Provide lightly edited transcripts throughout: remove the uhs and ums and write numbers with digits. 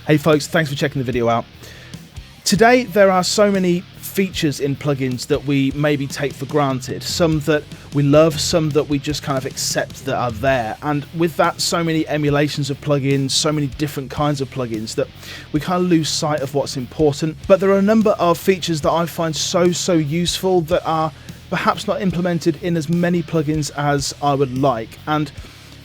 Hey folks, thanks for checking the video out. Today there are so many features in plugins that we maybe take for granted. Some that we love, some that we just kind of accept that are there. And with that, so many emulations of plugins, so many different kinds of plugins that we kind of lose sight of what's important. But there are a number of features that I find so useful that are perhaps not implemented in as many plugins as I would like. And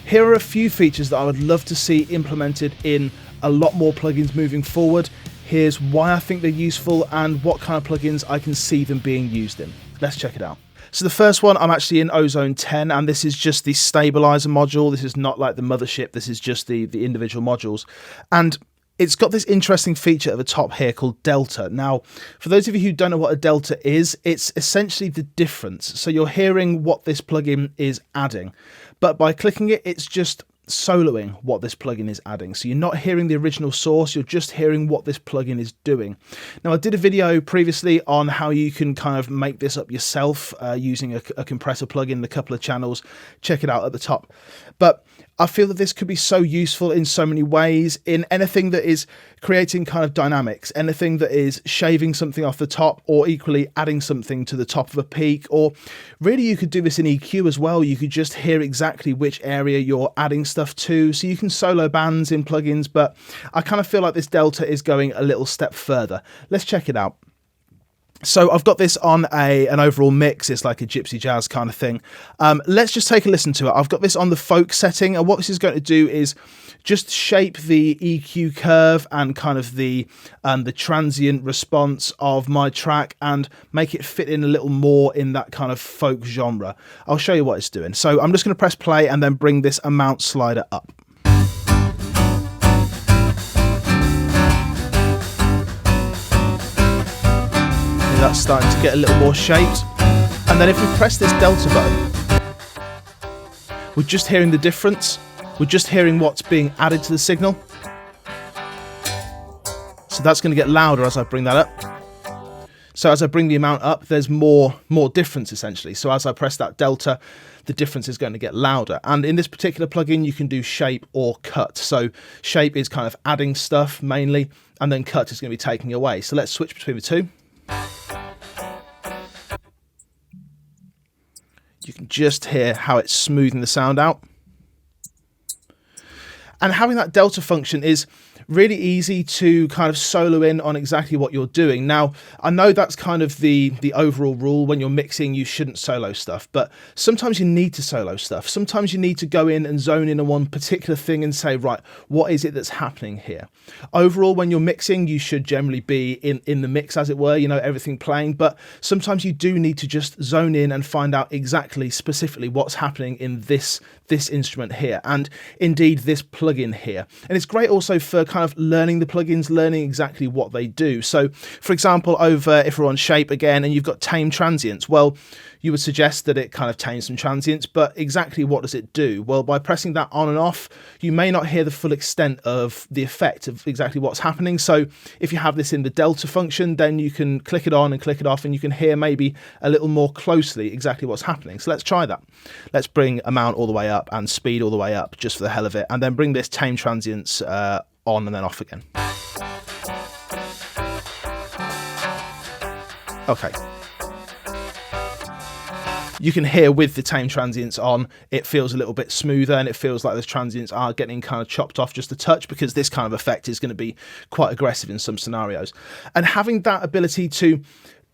here are a few features that I would love to see implemented in a lot more plugins moving forward. Here's why I think they're useful and what kind of plugins I can see them being used in. Let's check it out. So the first one, I'm actually in Ozone 10, and this is just the stabilizer module. This is not like the mothership, this is just the individual modules. And it's got this interesting feature at the top here called delta. Now, for those of you who don't know what a delta is, it's essentially the difference. So you're hearing what this plugin is adding, but by clicking it, it's just soloing what this plugin is adding. So you're not hearing the original source, you're just hearing what this plugin is doing. Now, I did a video previously on how you can kind of make this up yourself using a compressor plugin in a couple of channels. Check it out at the top. But I feel that this could be so useful in so many ways, in anything that is creating kind of dynamics, anything that is shaving something off the top, or equally adding something to the top of a peak. Or really, you could do this in EQ as well. You could just hear exactly which area you're adding stuff to. So you can solo bands in plugins, but I kind of feel like this delta is going a little step further. Let's check it out. So I've got this on an overall mix. It's like a gypsy jazz kind of thing. Let's just take a listen to it. I've got this on the folk setting, and what this is going to do is just shape the EQ curve and kind of the transient response of my track and make it fit in a little more in that kind of folk genre. I'll show you what it's doing. So I'm just going to press play and then bring this amount slider up. That's starting to get a little more shaped. And then if we press this delta button, we're just hearing the difference. We're just hearing what's being added to the signal. So that's going to get louder as I bring that up. So as I bring the amount up, there's more difference essentially. So as I press that delta, the difference is going to get louder. And in this particular plugin, you can do shape or cut. So shape is kind of adding stuff mainly, and then cut is going to be taking away. So let's switch between the two. You can just hear how it's smoothing the sound out. And having that delta function is really easy to kind of solo in on exactly what you're doing. Now, I know that's kind of the overall rule. When you're mixing, you shouldn't solo stuff, but sometimes you need to solo stuff. Sometimes you need to go in and zone in on one particular thing and say, right, what is it that's happening here? Overall, when you're mixing, you should generally be in the mix, as it were, you know, everything playing, but sometimes you do need to just zone in and find out exactly, specifically what's happening in this instrument here, and indeed this plugin here. And it's great also for kind of learning the plugins, learning exactly what they do. So for example, over if we're on shape again and you've got tame transients, well, you would suggest that it kind of tames some transients, but exactly what does it do? Well, by pressing that on and off, you may not hear the full extent of the effect of exactly what's happening. So if you have this in the delta function, then you can click it on and click it off, and you can hear maybe a little more closely exactly what's happening. So let's try that. Let's bring amount all the way up and speed all the way up just for the hell of it, and then bring this tame transients on and then off again. Okay. You can hear with the tame transients on, it feels a little bit smoother, and it feels like those transients are getting kind of chopped off just a touch, because this kind of effect is going to be quite aggressive in some scenarios. And having that ability to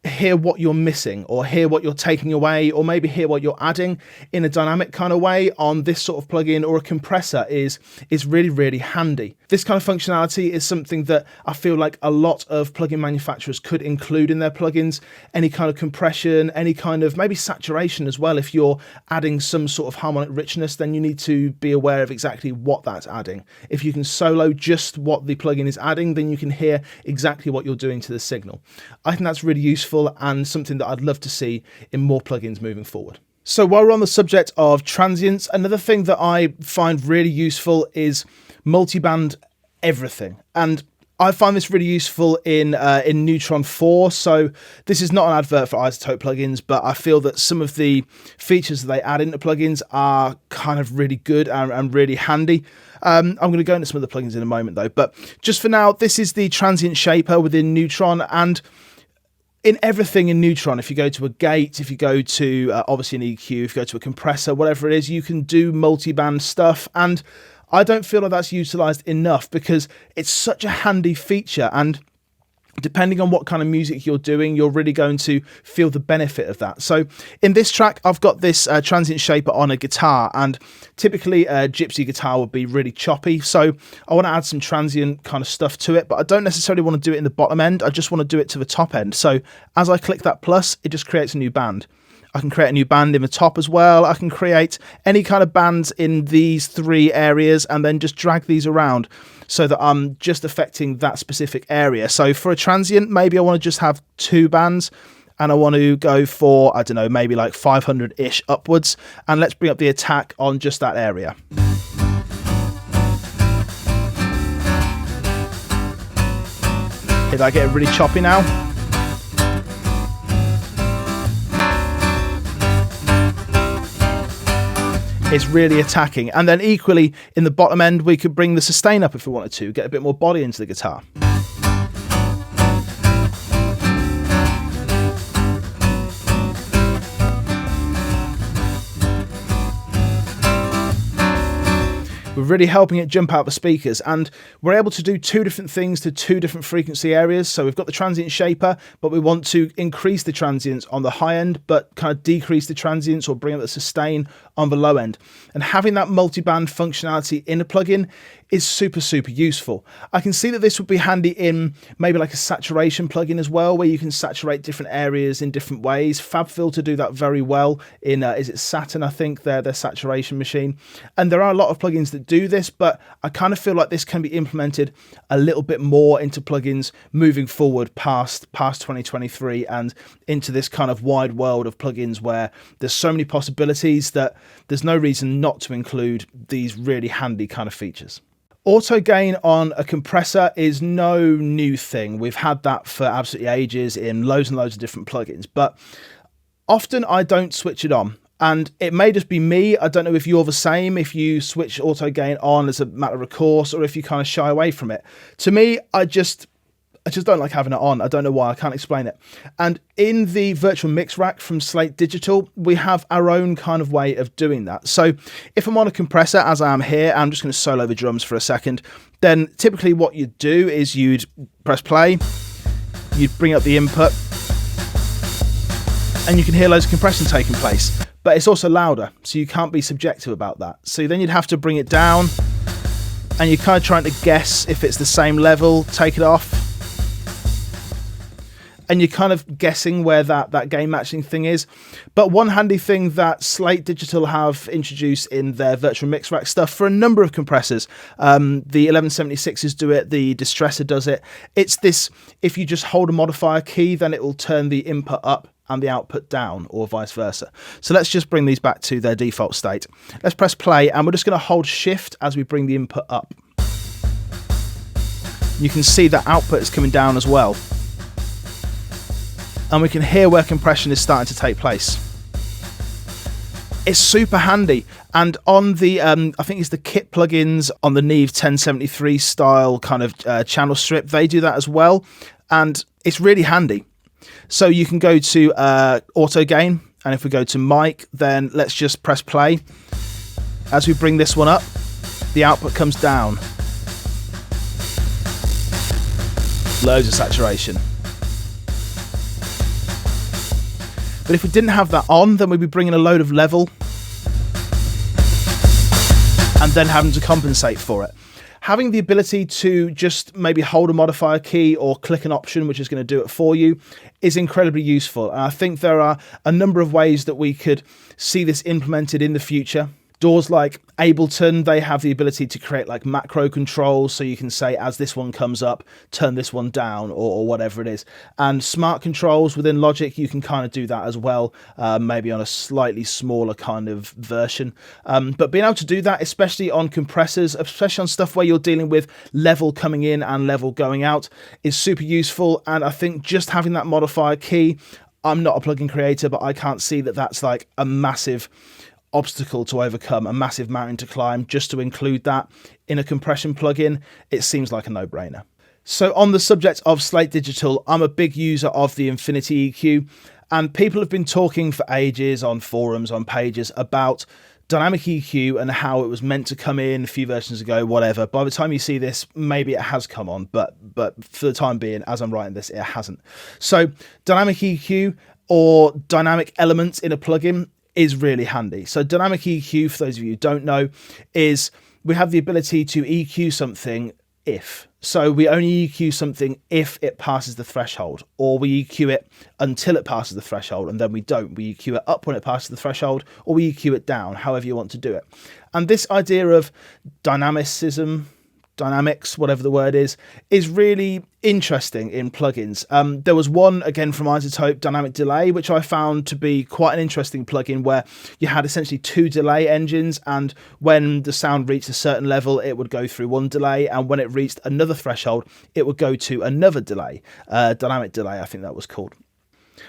hear what you're missing, or hear what you're taking away, or maybe hear what you're adding in a dynamic kind of way on this sort of plugin or a compressor is really handy. This kind of functionality is something that I feel like a lot of plugin manufacturers could include in their plugins. Any kind of compression, any kind of maybe saturation as well. If you're adding some sort of harmonic richness, then you need to be aware of exactly what that's adding. If you can solo just what the plugin is adding, then you can hear exactly what you're doing to the signal. I think that's really useful and something that I'd love to see in more plugins moving forward. So while we're on the subject of transients, another thing that I find really useful is multiband everything. And I find this really useful in Neutron 4. So this is not an advert for iZotope plugins, but I feel that some of the features that they add into plugins are kind of really good and really handy. I'm going to go into some of the plugins in a moment though, but just for now, this is the transient shaper within Neutron. And in everything in Neutron, if you go to a gate, if you go to obviously an EQ, if you go to a compressor, whatever it is, you can do multiband stuff. And I don't feel like that's utilized enough because it's such a handy feature, and depending on what kind of music you're doing, you're really going to feel the benefit of that. So in this track, I've got this transient shaper on a guitar, and typically a gypsy guitar would be really choppy. So I want to add some transient kind of stuff to it, but I don't necessarily want to do it in the bottom end. I just want to do it to the top end. So as I click that plus, it just creates a new band. I can create a new band in the top as well. I can create any kind of bands in these three areas and then just drag these around so that I'm just affecting that specific area. So for a transient, maybe I want to just have 2 bands and I want to go for, I don't know, maybe like 500-ish upwards. And let's bring up the attack on just that area. Did I get it really choppy now? It's really attacking. And then equally in the bottom end, we could bring the sustain up if we wanted to, get a bit more body into the guitar. We're really helping it jump out the speakers, and we're able to do 2 different things to 2 different frequency areas. So we've got the transient shaper, but we want to increase the transients on the high end, but kind of decrease the transients or bring up the sustain on the low end. And having that multi-band functionality in a plugin is super, super useful. I can see that this would be handy in maybe like a saturation plugin as well, where you can saturate different areas in different ways. FabFilter do that very well in, is it Saturn, I think, their saturation machine. And there are a lot of plugins that do this, but I kind of feel like this can be implemented a little bit more into plugins moving forward past 2023 and into this kind of wide world of plugins where there's so many possibilities that there's no reason not to include these really handy kind of features. Auto gain on a compressor is no new thing. We've had that for absolutely ages in loads and loads of different plugins, but often I don't switch it on. And it may just be me. I don't know if you're the same, if you switch auto gain on as a matter of course, or if you kind of shy away from it. To me, I just don't like having it on. I don't know why. I can't explain it. And in the virtual mix rack from Slate Digital, we have our own kind of way of doing that. So if I'm on a compressor, as I am here, I'm just going to solo the drums for a second. Then typically what you'd do is you'd press play, you'd bring up the input, and you can hear loads of compression taking place. But it's also louder, so you can't be subjective about that. So then you'd have to bring it down, and you're kind of trying to guess if it's the same level, take it off. And you're kind of guessing where that gain matching thing is. But one handy thing that Slate Digital have introduced in their virtual mix rack stuff for a number of compressors, the 1176s do it, the Distressor does it. It's this, if you just hold a modifier key, then it will turn the input up and the output down, or vice versa. So let's just bring these back to their default state. Let's press play, and we're just going to hold shift as we bring the input up. You can see that output is coming down as well. And we can hear where compression is starting to take place. It's super handy. And on the, I think it's the kit plugins on the Neve 1073 style kind of channel strip, they do that as well. And it's really handy. So you can go to auto gain, and if we go to mic, then let's just press play. As we bring this one up, the output comes down. Loads of saturation. But if we didn't have that on, then we'd be bringing a load of level and then having to compensate for it. Having the ability to just maybe hold a modifier key or click an option, which is going to do it for you, is incredibly useful. And I think there are a number of ways that we could see this implemented in the future. Doors like Ableton, they have the ability to create like macro controls, so you can say, as this one comes up, turn this one down, or whatever it is. And smart controls within Logic, you can kind of do that as well, maybe on a slightly smaller kind of version. But being able to do that, especially on compressors, especially on stuff where you're dealing with level coming in and level going out, is super useful. And I think just having that modifier key, I'm not a plugin creator, but I can't see that that's like a massive obstacle to overcome, a massive mountain to climb. Just to include that in a compression plugin, it seems like a no-brainer. So on the subject of Slate Digital, I'm a big user of the Infinity EQ, and people have been talking for ages on forums, on pages, about dynamic EQ and how it was meant to come in a few versions ago, whatever. By the time you see this, maybe it has come on, but for the time being, as I'm writing this, it hasn't. So dynamic EQ, or dynamic elements in a plugin, is really handy. So dynamic EQ, for those of you who don't know, is we have the ability to EQ something if. So we only EQ something if it passes the threshold, or we EQ it until it passes the threshold, and then we don't. We EQ it up when it passes the threshold, or we EQ it down, however you want to do it. And this idea of dynamics, whatever the word is really interesting in plugins. There was one, again, from Isotope, Dynamic Delay, which I found to be quite an interesting plugin, where you had essentially two delay engines, and when the sound reached a certain level, it would go through one delay, and when it reached another threshold, it would go to another delay. Dynamic Delay, I think that was called.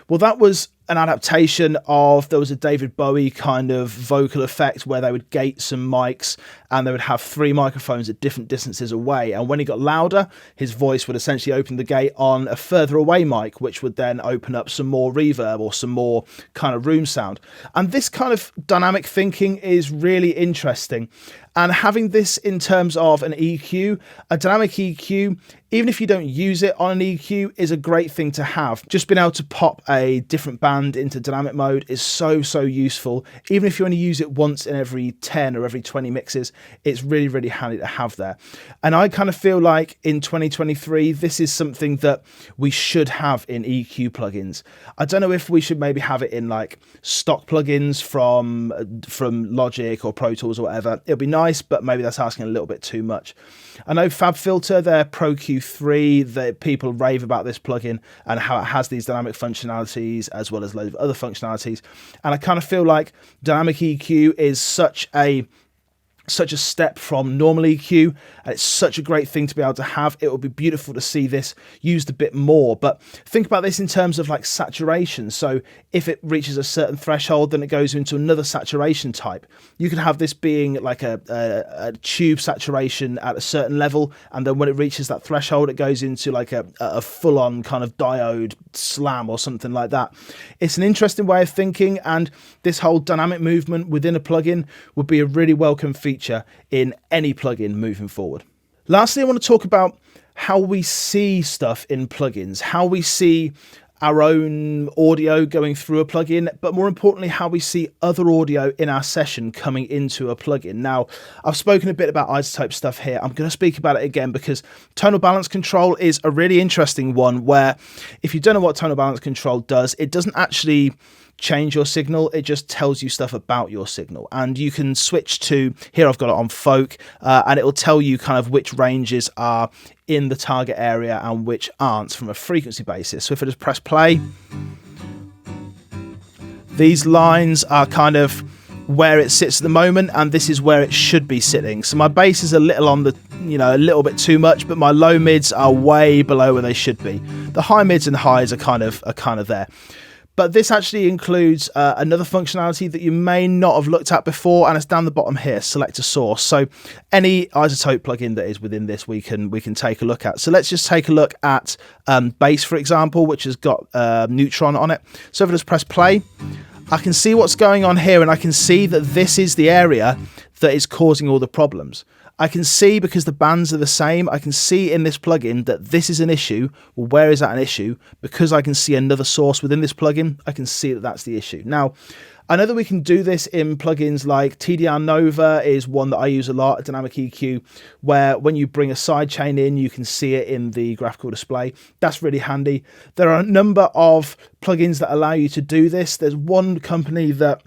Well, that was an adaptation of, there was a David Bowie kind of vocal effect where they would gate some mics and they would have three microphones at different distances away. And when he got louder, his voice would essentially open the gate on a further away mic, which would then open up some more reverb or some more kind of room sound. And this kind of dynamic thinking is really interesting. And having this in terms of an EQ, a dynamic EQ, even if you don't use it on an EQ, is a great thing to have. Just being able to pop a different band into dynamic mode is so useful. Even if you only use it once in every 10 or every 20 mixes, it's really handy to have there. And I kind of feel like in 2023, this is something that we should have in EQ plugins. I don't know if we should maybe have it in like stock plugins from Logic or Pro Tools or whatever. It'll be nice, but maybe that's asking a little bit too much. I know FabFilter, their Pro Q3, that people rave about this plugin and how it has these dynamic functionalities as well as loads of other functionalities. And I kind of feel like dynamic EQ is such a step from normal EQ, and it's such a great thing to be able to have. It would be beautiful to see this used a bit more. But think about this in terms of like saturation. So if it reaches a certain threshold, then it goes into another saturation type. You could have this being like a tube saturation at a certain level, and then when it reaches that threshold, it goes into like a full-on kind of diode slam or something like that. It's an interesting way of thinking, and this whole dynamic movement within a plugin would be a really welcome feature in any plugin moving forward. Lastly, I want to talk about how we see stuff in plugins, how we see our own audio going through a plugin, but more importantly, how we see other audio in our session coming into a plugin. Now, I've spoken a bit about Isotope stuff here. I'm going to speak about it again because tonal balance control is a really interesting one, where if you don't know what tonal balance control does, it doesn't actually change your signal, it just tells you stuff about your signal. And you can switch to, here I've got it on folk, and it will tell you kind of which ranges are in the target area and which aren't from a frequency basis. So if I just press play, these lines are kind of where it sits at the moment, and this is where it should be sitting. So my bass is a little on the, a little bit too much, but my low mids are way below where they should be. The high mids and highs are kind of there. But this actually includes another functionality that you may not have looked at before, and it's down the bottom here, select a source. So any Isotope plugin that is within this, we can take a look at. So let's just take a look at bass, for example, which has got Neutron on it. So if I just press play, I can see what's going on here, and I can see that this is the area that is causing all the problems. I can see, because the bands are the same, I can see in this plugin that this is an issue. Well, where is that an issue? Because I can see another source within this plugin, I can see that that's the issue. Now, I know that we can do this in plugins like TDR Nova is one that I use a lot, a dynamic EQ, where when you bring a sidechain in, you can see it in the graphical display. That's really handy. There are a number of plugins that allow you to do this. There's one company that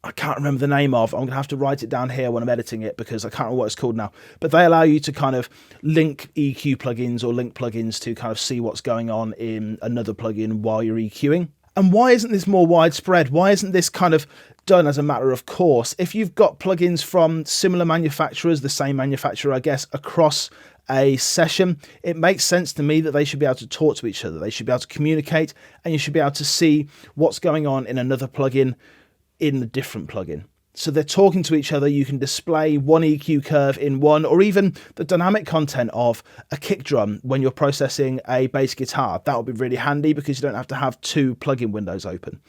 I can't remember the name of. I'm going to have to write it down here when I'm editing it because I can't remember what it's called now. But they allow you to kind of link EQ plugins or link plugins to kind of see what's going on in another plugin while you're EQing. And why isn't this more widespread? Why isn't this kind of done as a matter of course? If you've got plugins from similar manufacturers, the same manufacturer, I guess, across a session, it makes sense to me that they should be able to talk to each other. They should be able to communicate, and you should be able to see what's going on in another plugin in a different plugin. So they're talking to each other. You can display one EQ curve in one, or even the dynamic content of a kick drum when you're processing a bass guitar. That would be really handy because you don't have to have two plugin windows open.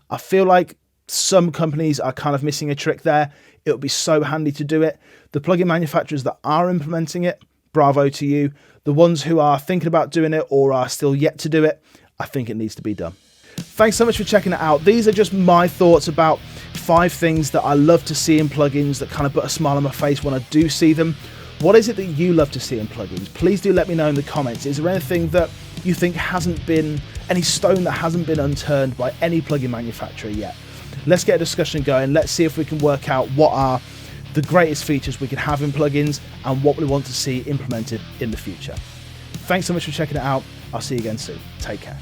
I feel like some companies are kind of missing a trick there. It would be so handy to do it. The plugin manufacturers that are implementing it, bravo to you. The ones who are thinking about doing it or are still yet to do it, I think it needs to be done. Thanks so much for checking it out. These are just my thoughts about 5 things that I love to see in plugins that kind of put a smile on my face when I do see them. What is it that you love to see in plugins? Please do let me know in the comments. Is there anything that you think hasn't been, any stone that hasn't been unturned by any plugin manufacturer yet? Let's get a discussion going. Let's see if we can work out what are the greatest features we can have in plugins and what we want to see implemented in the future. Thanks so much for checking it out. I'll see you again soon. Take care.